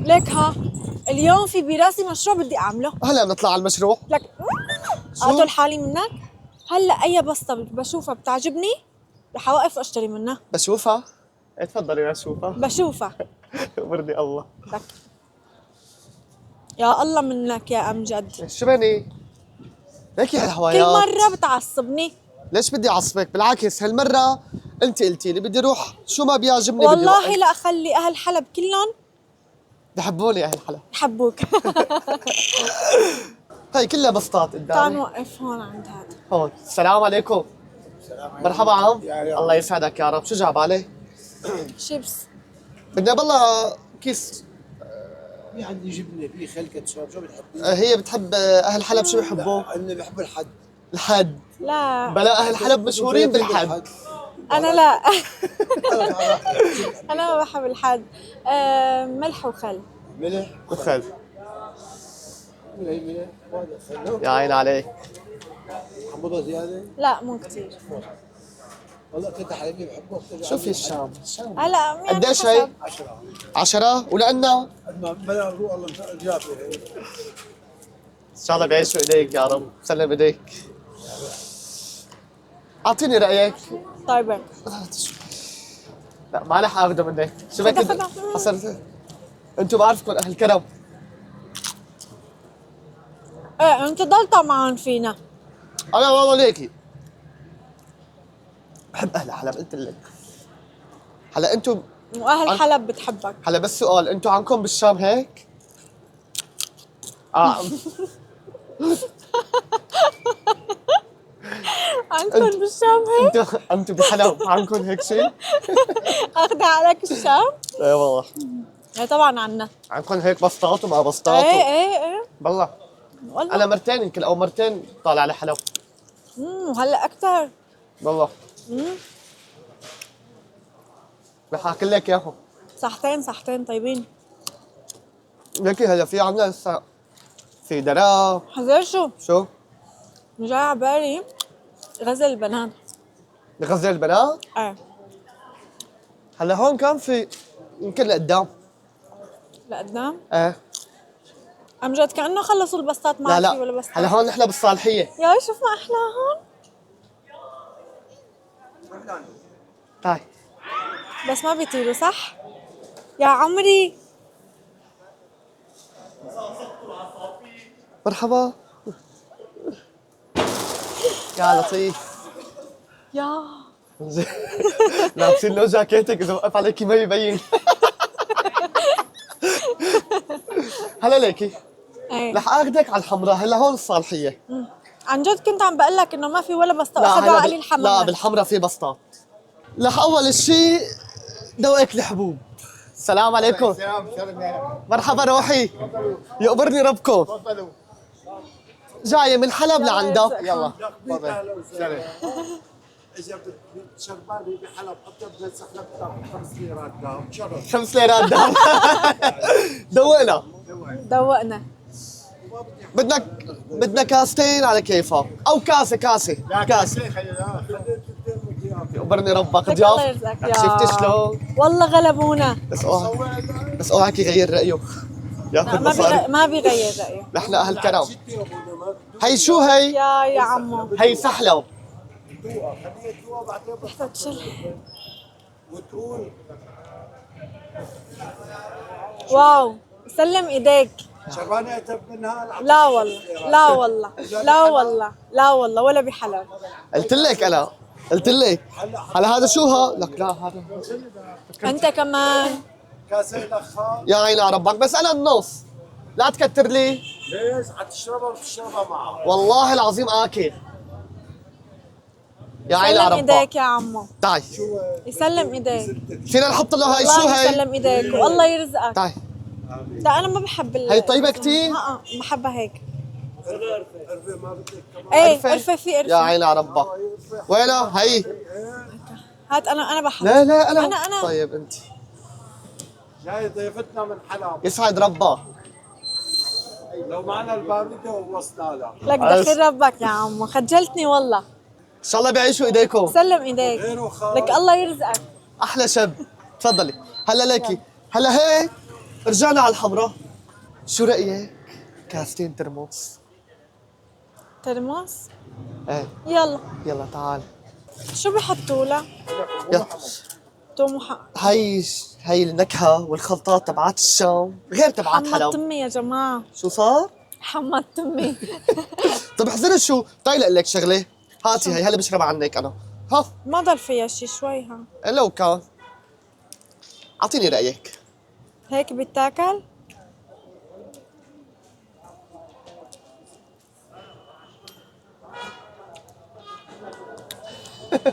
لك ها، اليوم في براسي مشروع بدي اعمله. هلا بنطلع على المشروع. لك اقتل حالي منك. هلا اي بسطه بشوفها بتعجبني رح اوقف واشتري منها. بشوفها. تفضلي بشوفها. بشوفها. برضي الله. لك يا الله منك يا امجد. شو بني؟ ليكي كل هالهوايات. مره بتعصبني. ليش بدي اعصبك؟ بالعكس هالمرة انت قلتي لي بدي اروح شو ما بيعجبني بدي والله وقف. لا اخلي اهل حلب كلهم بحبوني اهل حلب. يحبوك. هي كلها بسطات تعال قدامي. نوقف هون عند هذا. هون. السلام عليكم. مرحبا عم. الله يسعدك يا رب. شو جاب علي؟ شيبس. بدنا بالله كيس. في عندي جبنه في خلكة شباب شو بتحب؟ هي بتحب اهل حلب شو بيحبوا؟ عندنا بحب الحد. الحد. لا بلا اهل حلب مشهورين بالحد. انا لا. انا ما بحب الحد. ملح وخل. ملح وخل. ملح واضح. يا عين عليك. حموضه زياده؟ لا مو كثير. والله كنت حبيبي بحبه. شو في الشام؟ هلا يعني قديش هي؟ حسب. 10 10 ولأنه بلا نروح الله جابه. ان شاء الله بيعيشوا ايديك يا رب. سلم ايديك. اعطيني رايك. طيبة. لا ما رح اخذه منك. شو بك خذها. حصرت؟ انتم بعرفكم اهل كرم. ايه انت ضل طمعان فينا. انا والله ليكي بحب اهل حلب قلت لك. هلا انتم واهل حلب بتحبك. هلا بس سؤال، انتم عنكم بالشام هيك؟ عندكم بالشام هيك؟ انتم بحلب عنكم هيك شيء؟ اخذ عليك الشام؟ اي والله. ايه طبعا عنا. عندكم هيك بسطات وما بسطات ايه ايه ايه بالله. والله. انا مرتين يمكن او مرتين طالع على حلب. وهلا اكثر. والله. رح اكل لك اياهم. صحتين طيبين. ليكي هلا في عنا لسه في دراب. حذر شو؟ شو؟ جاي على بالي غزل البنات. غزل البنات؟ ايه هلا هون كان في يمكن لقدام. لقدام؟ ايه. امجد كانه خلصوا البسطات ما لا عاد لا في ولا بسطات. هلا هون نحن بالصالحية. يا شوف ما احلى هون. طيب. بس ما بيطيروا صح؟ يا عمري. مرحبا. يا لطيف. يا لابسين له جاكيتك اذا وقف عليكي ما يبين. هلا ليكي ايه رح اخذك على الحمراء. هلا هون الصالحية. عن جد كنت عم بقول لك انه ما في ولا بسطة لا واخذوا هلا علي الحمام. لا بالحمراء في بسطات. رح اول شيء دوقك الحبوب. السلام عليكم. مرحبا روحي. يقبرني ربكم. جاية من حلب لعندك. يلا تفضل. اذا بدك شربانه بحلب ابيض بنسخ لك 5 ليرات دام شرب. 5 ليرات دام. دوقنا. دوقنا. بدنا كاستين على كيفك او كاسه كاسه. يقبرني ربك لك ضياف. الله يرزقك يا. شفتي شلون؟ والله غلبونا. بس اوعك يغير رايه. ياخذ مصاري. ما بيغير رأيه. نحن اهل كرم. هي شو هي؟ يا عمو. هي سحلب. رح تشل. وتقول واو سلم ايديك. شربانه اتب منها. لا والله لا والله لا والله لا والله ولا بحلب. قلت لك انا قلت لك. هلا هذا شو ها؟ لك لا هذا انت كمان. كاسه لخان. يا عيني على ربك بس انا النص. لا تكتر لي. ليش حتشربها وتشربها معها؟ والله العظيم اكل. يا عيني سلم على ربك. ايديك يا عمو. تعي. يسلم ايديك. فينا نحط له هاي شو الله هي؟ يسلم ايديك والله يرزقك. تعي. لا انا ما بحب هي طيبة كتير؟ بحبها هيك. قرفه ما بدك كمان. ايه قرفة في يا قرفة. عيني على ربك. وينها هي؟ هات انا بحب. لا لا انا طيب انت. جاي ضيفتنا من حلب. يسعد ربك. لو معنا البارده ووصلنا لها. لك دخل ربك يا عمو خجلتني والله. ان شاء الله بيعيشوا ايديكم. سلم ايديك. غيره خالص. لك الله يرزقك. احلى شب. تفضلي. هلا ليكي. هلا هيك رجعنا على الحمراء. شو رأيك؟ كاستين ترموس. ترمس. ايه يلا. يلا تعال. شو بحطوا لها؟ يلا. توم هي النكهة والخلطات تبعات الشام غير تبعات حمد حلب. تمي يا جماعة. شو صار؟ حمد تمي. طب احذري شو؟ طيب لك شغلة. هاتي هي هلا بشرب عنك انا. ها ما ضل فيها شي شوي ها. لو كان. اعطيني رأيك. هيك بيتاكل؟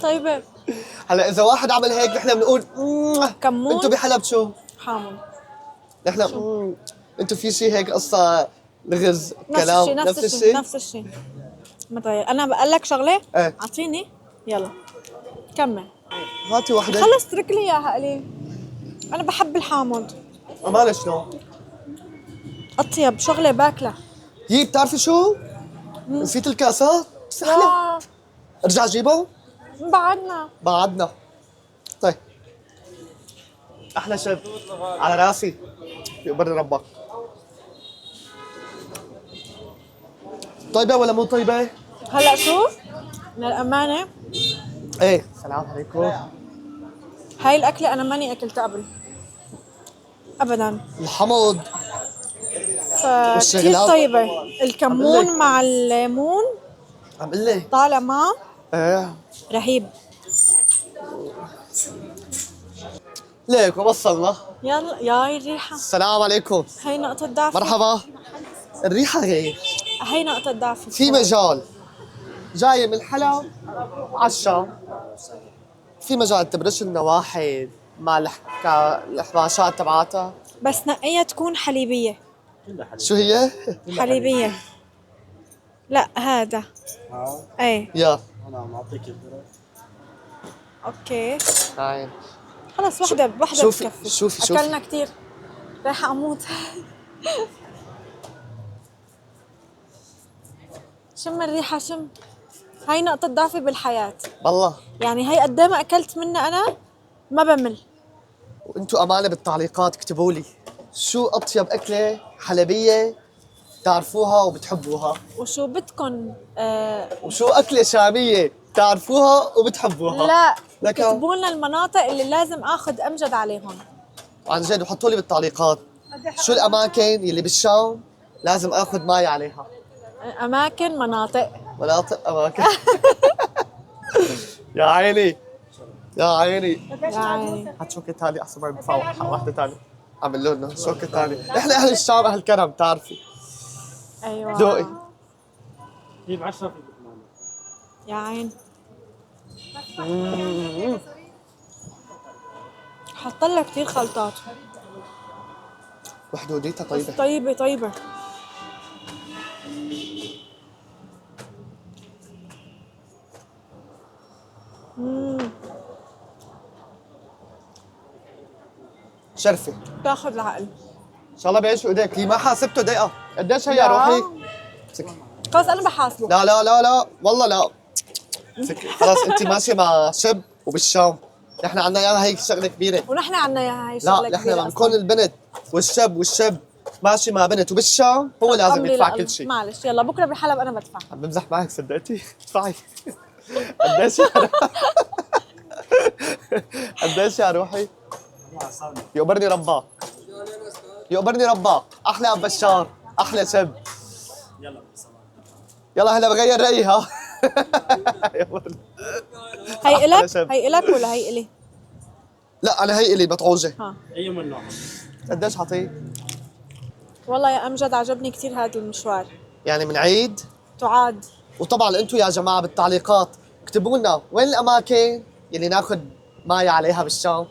طيبة. هلا إذا واحد عمل هيك نحن بنقول كمون. انتوا بحلب شو؟ حامض. نحن انتوا في شيء هيك قصة لغز كلام نفس الشيء نفس الشيء. ما تغير. انا بقول لك شغله. ايه اعطيني. يلا كمل. هاتي وحده. خلص اترك لي اياها قليل. انا بحب الحامض. امانه شلون؟ اطيب شغله باكله. يي بتعرفي شو؟ نسيت الكاسات. سهله. ارجع جيبهم. بعدنا. طيب احلى شب على راسي يقبرني ربك. طيبه ولا مو طيبه؟ هلا شوف للامانه. ايه السلام عليكم. هاي الاكله انا ماني اكلتها قبل ابدا. الحمض كثير طيبه. الكمون مع الليمون عم قل لي طالع معه. ايه رهيب. ليك وصلنا. يلا ياي الريحه. السلام عليكم. هي نقطه ضعف. مرحبا. الريحه غير. هي نقطه ضعف. في مجال جاي من حلب على الشام، في مجال تبرش لنا واحد مع الحباشات تبعاتها. بس نقيها تكون حليبيه. شو هي؟ حليبيه. لا هذا. ايه يا انا معطيك الدرس. اوكي هاي خلص. وحده شوفي بكفي. شوفي اكلنا كثير. رايحه اموت. شم الريحه شم. هاي نقطه ضعفي بالحياه. والله. يعني هاي قد ما اكلت منها انا ما بمل. وانتم امانه بالتعليقات اكتبوا لي شو اطيب اكله حلبيه تعرفوها وبتحبوها، وشو بدكم وشو اكله شاميه تعرفوها وبتحبوها. لا لك اكتبوا لنا المناطق اللي لازم اخذ امجد عليهم عن جد، وحطوا لي بالتعليقات شو الاماكن اللي بالشام لازم اخذ ماي عليها. اماكن مناطق اماكن. يا عيني يا عيني. يا عيني. هات شوكة ثانية احسن ما بفوح واحدة ثانية. عملوا لنا شوكة ثانية. احنا اهل الشام اهل كرم بتعرفي. ايوه ذوقي. جيب 10 في يا عين. حط لها كثير خلطات. وحدوديتها بس طيبة. طيبه طيبه. شرفي. تاخذ العقل. ان شاء الله بعيش ايديك. لي ما حاسبته دقيقة. قديش هي لا. روحي؟ خلص انا بحاسبه. لا لا لا لا والله لا. خلاص انت ماشية مع شب وبالشام. نحن عنا اياها هيك شغلة كبيرة. ونحن عنا اياها هي شغله لا نحن كبيرة لما نكون أصلاً. البنت والشب ماشي مع بنت وبالشام هو لازم أمري يدفع لقلب. كل شيء. معلش يلا بكره بحلب انا بدفع. عم بمزح معك صدقتي؟ ادفعي. قديش قديش يا روحي؟ يقبرني رباك. يقبرني رباك. احلى اب بشار، احلى شب. يلا هلا بغير رايي ها. هي أحلى الك شب. هي الك ولا هي الي؟ لا انا هي الي بطعوجه. ها اي من نوع؟ قديش حطيه؟ والله يا امجد عجبني كثير هذا المشوار. يعني من عيد. تعاد. وطبعا انتم يا جماعه بالتعليقات اكتبوا لنا وين الاماكن اللي ناخذ ماي عليها بالشام.